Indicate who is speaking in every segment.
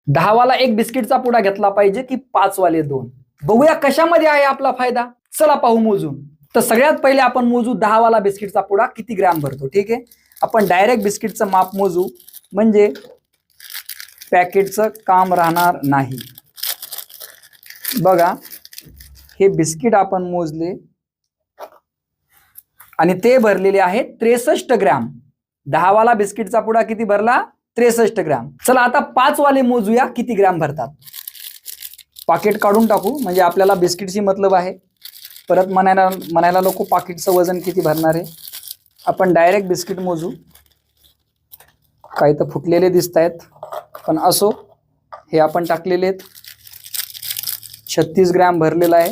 Speaker 1: 10 वाला एक बिस्किटचा पुडा घेतला पाहिजे की 5 वाले 2? बघूया कशामध्ये आहे आपला फायदा. चला पाहू मोजून. तर सगळ्यात पहिले आपण मोजू 10 वाला बिस्किटचा पुडा किती ग्रॅम भरतो. ठीक आहे, आपण डायरेक्ट बिस्किटचं माप मोजू, म्हणजे पॅकेटचं काम राहणार नाही. बघा, हे बिस्किट आपण मोजले आणि ते भरलेले आहे 63 ग्रॅम. 10 वाला बिस्किटचा पुडा किती भरला? 63 ग्रॅम. चला आता 5 वाले मोजूया किती ग्रॅम भरतात. पाकिट काढून टाकू, म्हणजे आपल्याला बिस्किटची मतलब आहे. परत म्हणायला नको पाकिटचं वजन किती भरणार आहे. आपण डायरेक्ट बिस्किट मोजू. काही तर फुटलेले दिसत आहेत, पण असो, हे आपण टाकलेले आहेत. 36 ग्रॅम भरलेला आहे.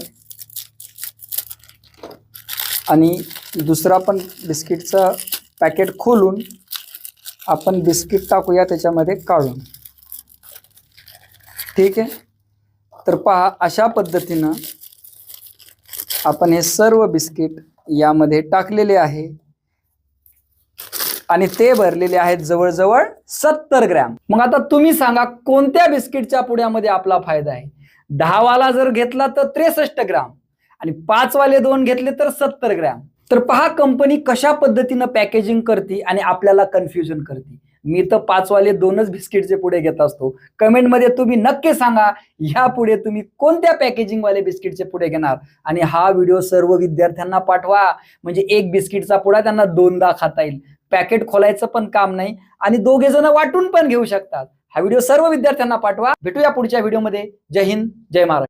Speaker 1: आणि दुसरा पण बिस्किटचं पॅकेट खोलून आपण बिस्किट टाकूया त्याच्यामध्ये काढून. ठीक आहे, तर पहा, अशा पद्धतीनं आपण हे सर्व बिस्किट यामध्ये टाकलेले आहे आणि ते भरलेले आहेत जवळजवळ 70 ग्रॅम. मग आता तुम्ही सांगा कोणत्या बिस्किटच्या पुड्यामध्ये आपला फायदा आहे. 10 वाला जर घेतला तर 63 ग्रॅम आणि 5 वाले 2 घेतले तर 70 ग्रॅम. तर पहा कंपनी कशा पद्धतीनं पॅकेजिंग करते आणि आपल्याला कन्फ्युजन करते. मी तर 5 वाले 2च बिस्किटचे पुडे घेत असतो. कमेंटमध्ये तुम्ही नक्की सांगा यापुढे तुम्ही कोणत्या पॅकेजिंग वाले बिस्किटचे पुडे घेणार. आणि हा व्हिडिओ सर्व विद्यार्थ्यांना पाठवा, म्हणजे एक बिस्किटचा पुडा त्यांना 2दा खाता येईल. पॅकेट खोलायचं पण काम नाही आणि दोघे जण वाटून पण घेऊ शकतात. हा व्हिडिओ सर्व विद्यार्थ्यांना पाठवा. भेटूया पुढच्या व्हिडिओमध्ये. जय हिंद, जय महाराष्ट्र.